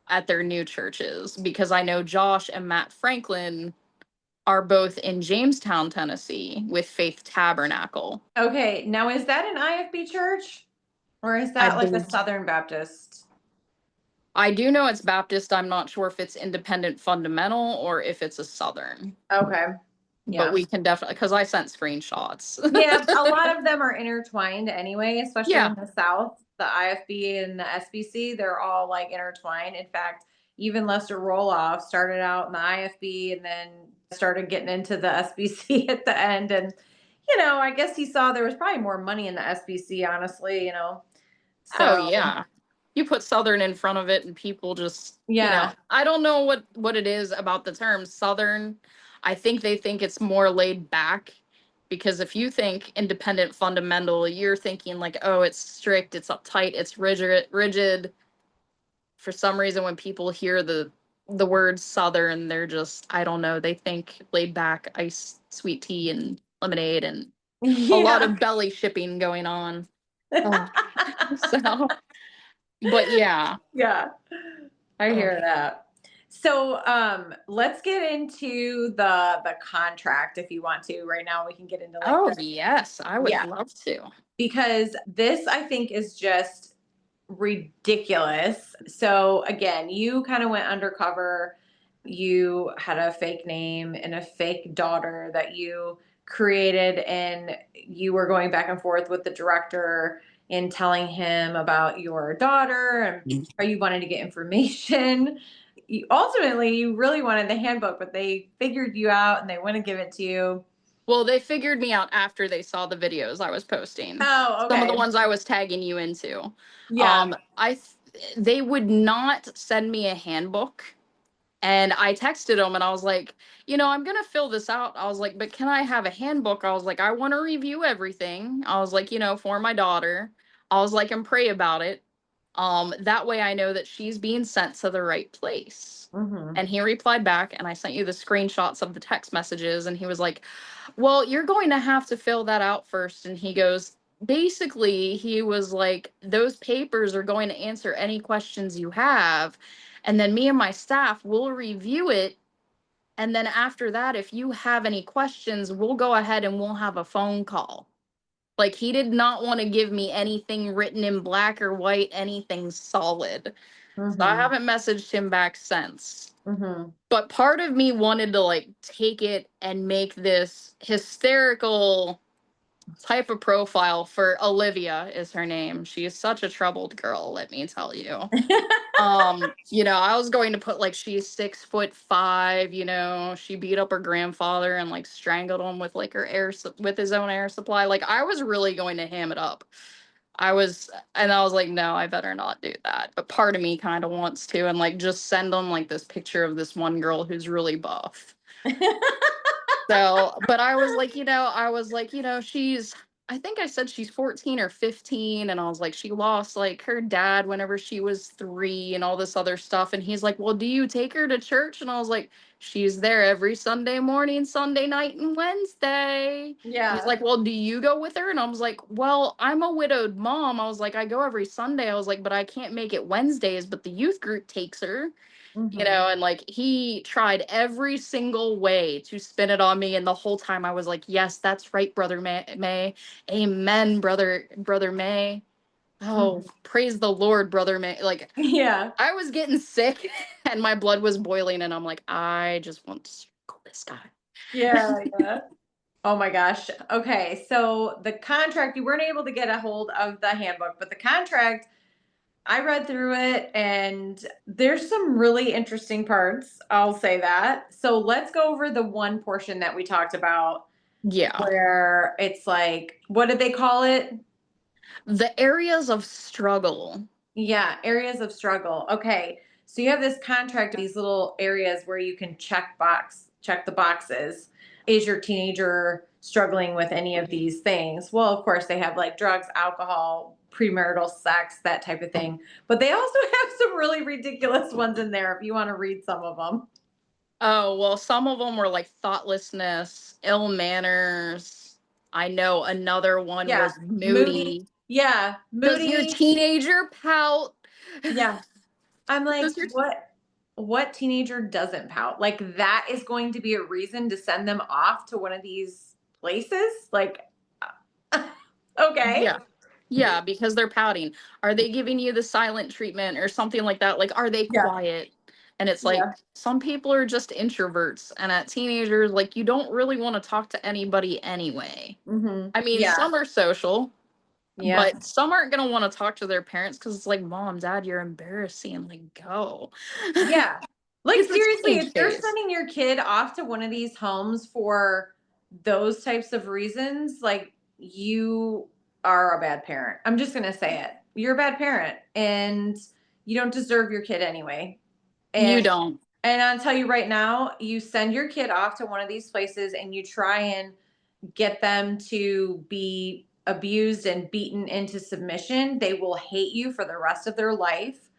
at their new churches, because I know Josh and Matt Franklin are both in Jamestown, Tennessee with Faith Tabernacle. Okay, now is that an IFB church? Or is I that like a believe. Southern Baptist? I do know it's Baptist. I'm not sure if it's independent fundamental or if it's a Southern. Okay. But Yeah. we can definitely, because I sent screenshots. Yeah, a lot of them are intertwined anyway, especially Yeah. in the South. The IFB and the SBC, they're all like intertwined. In fact, even Lester Roloff started out in the IFB and then started getting into the SBC at the end. And, I guess he saw there was probably more money in the SBC, honestly. Oh, So, yeah. You put Southern in front of it and people just, yeah. I don't know what it is about the term Southern. I think they think it's more laid back, because if you think independent fundamental, you're thinking like, oh, it's strict, it's uptight, it's rigid. For some reason, when people hear the word Southern, they're just, I don't know, they think laid back, iced sweet tea and lemonade and a lot Yeah. of belly shipping going on. Oh. So, but yeah. Yeah. I Oh. hear that. So let's get into the contract if you want to. Right now we can get into like Oh, the yes, I would yeah, love to. because this I think is just ridiculous. So again, you kind of went undercover. You had a fake name and a fake daughter that you created, and you were going back and forth with the director and telling him about your daughter and or you wanted to get information. Ultimately, you really wanted the handbook, but they figured you out and they wouldn't give it to you. Well, they figured me out after they saw the videos I was posting. Oh, Some of the okay. ones I was tagging you into. Yeah. They would not send me a handbook. And I texted them and I was like, I'm going to fill this out. I was like, but can I have a handbook? I was like, I want to review everything. I was like, for my daughter. I was like, and pray about it. That way I know that she's being sent to the right place. Mm-hmm. And he replied back, and I sent you the screenshots of the text messages. And he was like, well, you're going to have to fill that out first. And he goes, basically, he was like, those papers are going to answer any questions you have. And then me and my staff will review it. And then after that, if you have any questions, we'll go ahead and we'll have a phone call. Like, he did not want to give me anything written in black or white, anything solid. So I Mm-hmm. haven't messaged him back since. Mm-hmm. But part of me wanted to like take it and make this hysterical type of profile for Olivia is her name. She is such a troubled girl, let me tell you. I was going to put like she's 6'5", she beat up her grandfather and like strangled him with like with his own air supply. Like I was really going to ham it up. I was like, no, I better not do that. But part of me kind of wants to, and like just send them like this picture of this one girl who's really buff. So, but I think I said she's 14 or 15. And I was like, she lost like her dad whenever she was 3 and all this other stuff. And he's like, well, do you take her to church? And I was like, she's there every Sunday morning, Sunday night, and Wednesday. He's Yeah. like, well, do you go with her? And I was like, well, I'm a widowed mom. I was like, I go every Sunday. I was like, but I can't make it Wednesdays, but the youth group takes her. Mm-hmm. And like he tried every single way to spin it on me, and the whole time I was like, yes, that's right, brother May. Amen, brother May. Oh, praise the Lord, brother May. Like Yeah. I was getting sick and my blood was boiling, and I'm like, I just want to circle this guy. Yeah. Yeah. Oh my gosh. Okay. So the contract, you weren't able to get a hold of the handbook, but the contract, I read through it and there's some really interesting parts. I'll say that. So let's go over the one portion that we talked about Yeah. where it's like, what did they call it? The areas of struggle. Yeah, areas of struggle. Okay. So you have this contract, these little areas where you can check the boxes. Is your teenager struggling with any of these things? Well, of course, they have like drugs, alcohol, premarital sex, that type of thing. But they also have some really ridiculous ones in there if you want to read some of them. Oh, well, some of them were like thoughtlessness, ill manners. I know another one Yeah. was Moody. moody. Yeah. Does your Moody. teenager pout? Yeah. I'm like, Does your what? what teenager doesn't pout? Like, that is going to be a reason to send them off to one of these places? Like, okay. Yeah. Yeah, because they're pouting. Are they giving you the silent treatment or something like that? Like, are they Yeah. quiet? And it's like, Yeah. some people are just introverts. And at teenagers, like, you don't really want to talk to anybody anyway. Mm-hmm. I mean, Yeah. some are social, Yeah. but some aren't going to want to talk to their parents because it's like, Mom, Dad, you're embarrassing. Like, go. Yeah. Like, It's the seriously, teenage if you're phase. sending your kid off to one of these homes for those types of reasons, like, you are a bad parent. I'm just going to say it. You're a bad parent and you don't deserve your kid anyway. You And don't. and I'll tell you right now, you send your kid off to one of these places and you try and get them to be abused and beaten into submission, they will hate you for the rest of their life.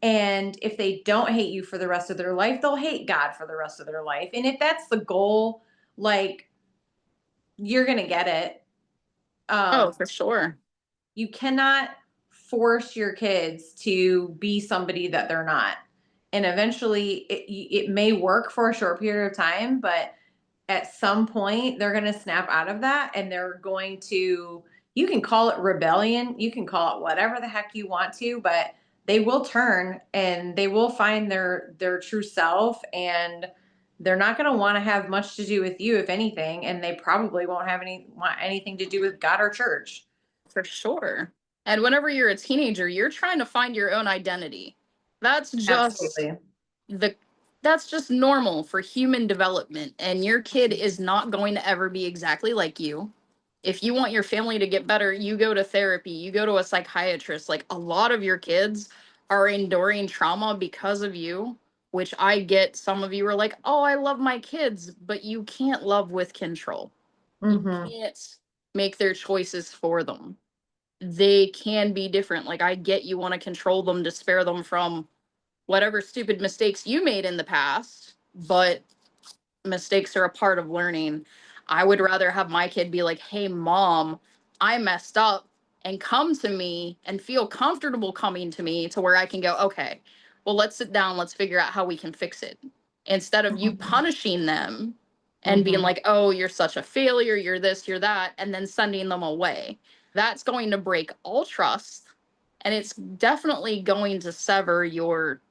And if they don't hate you for the rest of their life, they'll hate God for the rest of their life. And if that's the goal, like, you're going to get it. Oh, Um, for sure. you cannot force your kids to be somebody that they're not. And eventually it may work for a short period of time, but at some point they're going to snap out of that and they're going to, you can call it rebellion, you can call it whatever the heck you want to, but they will turn and they will find their true self, and they're not going to want to have much to do with you, if anything, and they probably won't have want anything to do with God or church. For sure. And whenever you're a teenager, you're trying to find your own identity. That's just Absolutely. the that's just normal for human development, and your kid is not going to ever be exactly like you. If you want your family to get better, you go to therapy, you go to a psychiatrist. Like, a lot of your kids are enduring trauma because of you, which I get. Some of you are like, "Oh, I love my kids," but you can't love with control. You Mm-hmm. can't make their choices for them. They can be different. Like, I get you want to control them to spare them from whatever stupid mistakes you made in the past, but mistakes are a part of learning. I would rather have my kid be like, "Hey, mom, I messed up," and come to me and feel comfortable coming to me to where I can go, "Okay, well, let's sit down, let's figure out how we can fix it." Instead of you punishing them and being Mm-hmm. like, "Oh, you're such a failure, you're this, you're that," and then sending them away. That's going to break all trust, and it's definitely going to sever your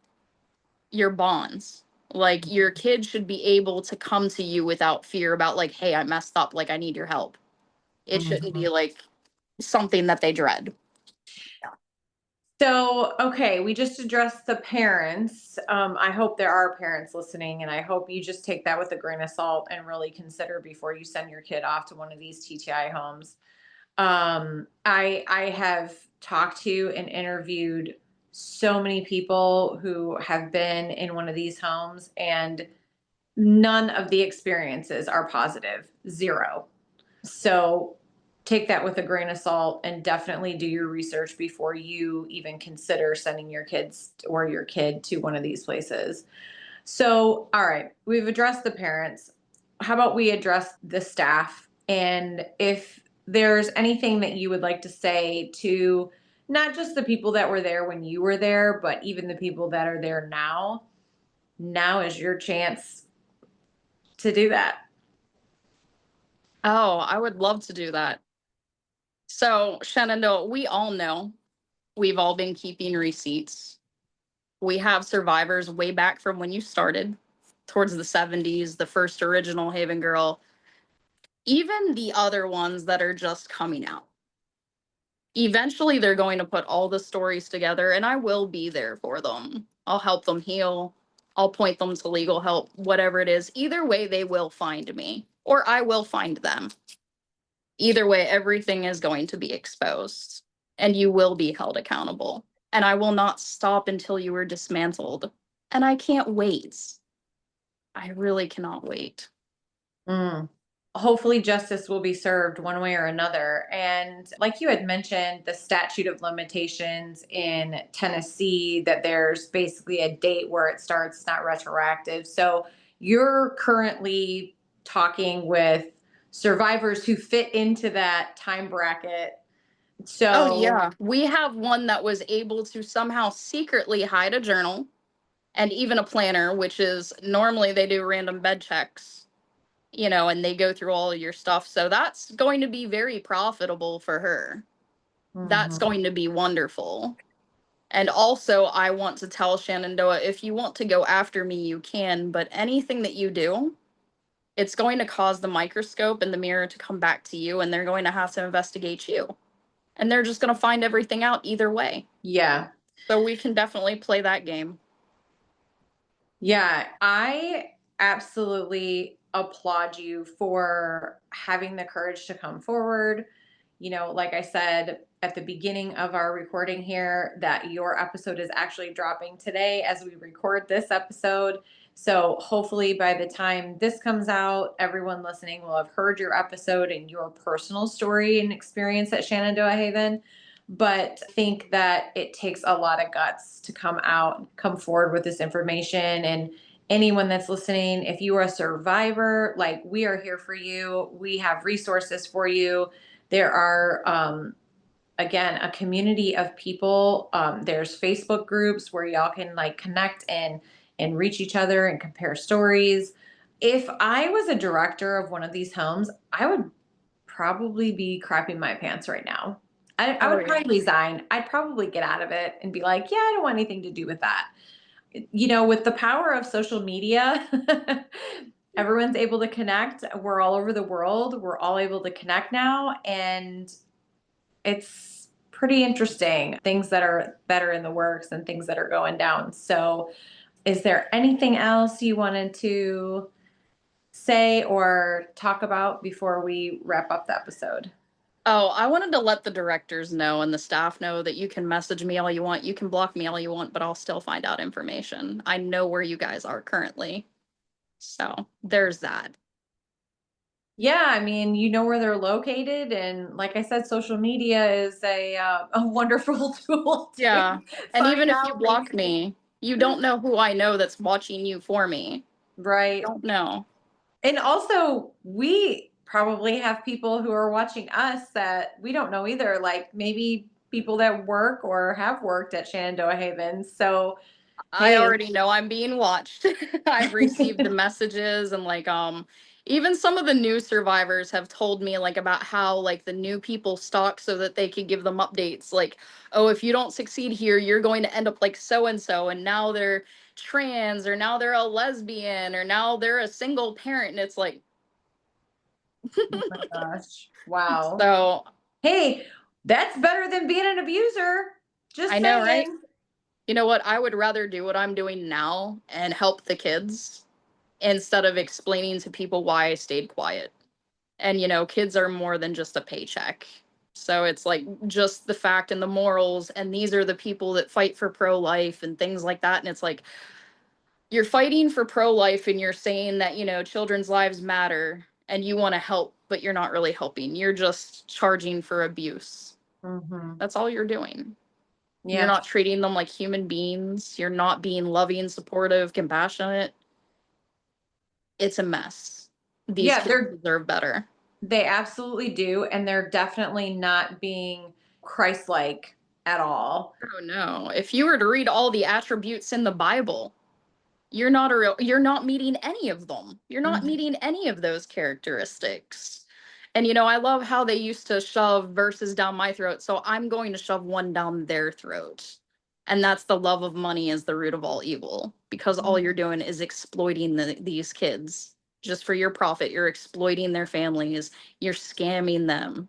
bonds. Like, your kid should be able to come to you without fear about, like, "Hey, I messed up, like, I need your help." It shouldn't Mm-hmm. be like something that they dread. So, okay, we just addressed the parents. I hope there are parents listening, and I hope you just take that with a grain of salt and really consider before you send your kid off to one of these TTI homes. I have talked to and interviewed so many people who have been in one of these homes, and none of the experiences are positive. Zero. So take that with a grain of salt and definitely do your research before you even consider sending your kids or your kid to one of these places. So, all right, we've addressed the parents. How about we address the staff? And if there's anything that you would like to say to not just the people that were there when you were there, but even the people that are there now, now is your chance to do that. Oh, I would love to do that. So, Shenandoah, we all know we've all been keeping receipts. We have survivors way back from when you started, towards the 70s, the first original Haven girl, even the other ones that are just coming out. Eventually, they're going to put all the stories together, and I will be there for them. I'll help them heal. I'll point them to legal help, whatever it is. Either way, they will find me, or I will find them. Either way, everything is going to be exposed, and you will be held accountable. And I will not stop until you are dismantled. And I can't wait. I really cannot wait. Mm. Hopefully justice will be served one way or another. And like you had mentioned, the statute of limitations in Tennessee, that there's basically a date where it starts, it's not retroactive. So you're currently talking with survivors who fit into that time bracket. Oh, So, yeah. We have one that was able to somehow secretly hide a journal and even a planner, which is normally they do random bed checks, and they go through all of your stuff. So that's going to be very profitable for her. That's Mhm. going to be wonderful. And also, I want to tell Shenandoah, if you want to go after me, you can, but anything that you do, it's going to cause the microscope and the mirror to come back to you, and they're going to have to investigate you. And they're just going to find everything out either way. Yeah. So we can definitely play that game. Yeah, I absolutely applaud you for having the courage to come forward. Like I said at the beginning of our recording here, that your episode is actually dropping today as we record this episode. So hopefully by the time this comes out, everyone listening will have heard your episode and your personal story and experience at Shenandoah Haven. But I think that it takes a lot of guts to come forward with this information. And anyone that's listening, if you are a survivor, like, we are here for you. We have resources for you. There are, again, a community of people. There's Facebook groups where y'all can like connect and reach each other and compare stories. If I was a director of one of these homes, I would probably be crapping my pants right now. I Oh, would yeah. probably resign. I'd probably get out of it and be like, yeah, I don't want anything to do with that. With the power of social media, everyone's able to connect. We're all over the world. We're all able to connect now. And it's pretty interesting, things that are in the works and things that are going down. So is there anything else you wanted to say or talk about before we wrap up the episode? Oh, I wanted to let the directors know and the staff know that you can message me all you want. You can block me all you want, but I'll still find out information. I know where you guys are currently. So there's that. Yeah, I mean, you know where they're located, and like I said, social media is a wonderful tool to Yeah. And even find if you out things. block me, you don't know who I know that's watching you for me. Right. Don't know. And also, we probably have people who are watching us that we don't know either, like maybe people that work or have worked at Shenandoah Haven. So, I hey, already know I'm being watched. I've received the messages, and even some of the new survivors have told me like about how like the new people stalk so that they could give them updates, like, oh, if you don't succeed here, you're going to end up like so and so, and now they're trans, or now they're a lesbian, or now they're a single parent, and it's like, oh my gosh. Wow. so Hey, that's better than being an abuser. I Just know, right? saying. You know what? I would rather do what I'm doing now and help the kids instead of explaining to people why I stayed quiet. And kids are more than just a paycheck. So it's like just the fact and the morals, and these are the people that fight for pro-life and things like that. And it's like, you're fighting for pro-life and you're saying that children's lives matter and you want to help, but you're not really helping. You're just charging for abuse. Mm-hmm. That's all you're doing. You're Yeah. not treating them like human beings. You're not being loving, supportive, compassionate. It's a mess. These Yeah, kids deserve better. they absolutely do. And they're definitely not being Christ-like at all. Oh no. If you were to read all the attributes in the Bible, you're not meeting any of them. You're not Mhm. meeting any of those characteristics. And I love how they used to shove verses down my throat, so I'm going to shove one down their throat. And that's the love of money is the root of all evil, because all you're doing is exploiting these kids just for your profit. You're exploiting their families, you're scamming them.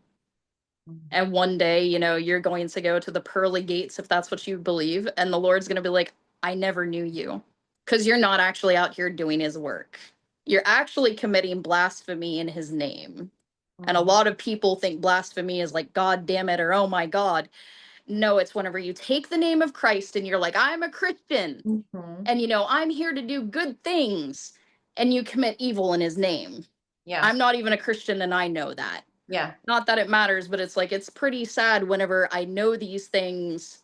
And one day, you're going to go to the pearly gates, if that's what you believe. And the Lord's going to be like, I never knew you. Because you're not actually out here doing his work. You're actually committing blasphemy in his name. And a Mhm. lot of people think blasphemy is like, God damn it, or oh my God. No, it's whenever you take the name of Christ and you're like, I'm a Christian. Mhm. And, I'm here to do good things. And you commit evil in his name. Yeah. I'm not even a Christian and I know that. Yeah. Not that it matters, but it's like, it's pretty sad whenever I know these things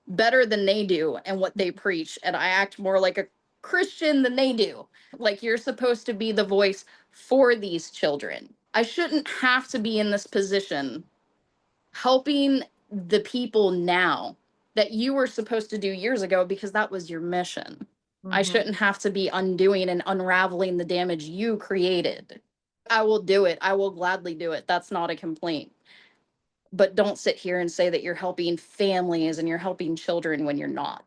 better than they do and what they preach, and I act more like a Christian than they do. Like, you're supposed to be the voice for these children. I shouldn't have to be in this position helping the people now that you were supposed to do years ago, because that was your mission. I Mm-hmm. shouldn't have to be undoing and unraveling the damage you created. I will do it. I will gladly do it. That's not a complaint. But don't sit here and say that you're helping families and you're helping children when you're not.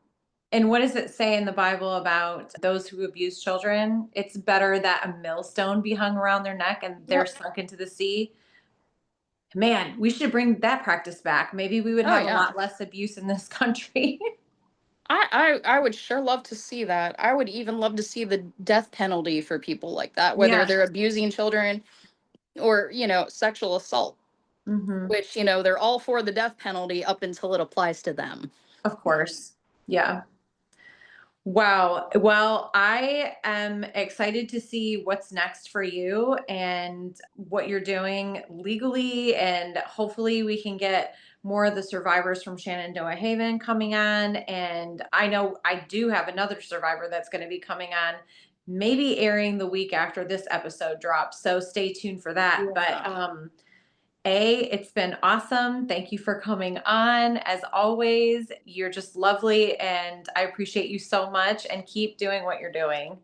And what does it say in the Bible about those who abuse children? It's better that a millstone be hung around their neck and they're Yep. sunk into the sea. Man, we should bring that practice back. Maybe we would Oh have a yeah. lot less abuse in this country. I would sure love to see that. I would even love to see the death penalty for people like that, whether Yeah. they're abusing children or, sexual assault, Hmm. which, they're all for the death penalty up until it applies to them. Of course. Yeah. Wow. Well, I am excited to see what's next for you and what you're doing legally. And hopefully, we can get more of the survivors from Shenandoah Haven coming on. And I know I do have another survivor that's going to be coming on, maybe airing the week after this episode drops. So stay tuned for that. Yeah. But, it's been awesome. Thank you for coming on. As always, you're just lovely and I appreciate you so much and keep doing what you're doing.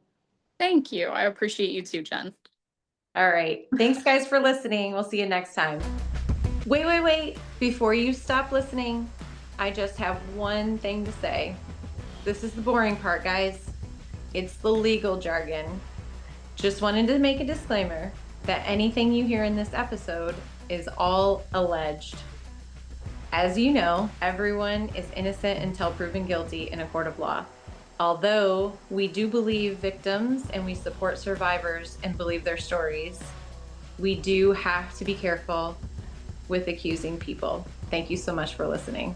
Thank you. I appreciate you too, Jen. All right. Thanks, guys, for listening. We'll see you next time. Wait. Before you stop listening, I just have one thing to say. This is the boring part, guys. It's the legal jargon. Just wanted to make a disclaimer that anything you hear in this episode is all alleged. As you know, everyone is innocent until proven guilty in a court of law. Although we do believe victims and we support survivors and believe their stories, we do have to be careful with accusing people. Thank you so much for listening.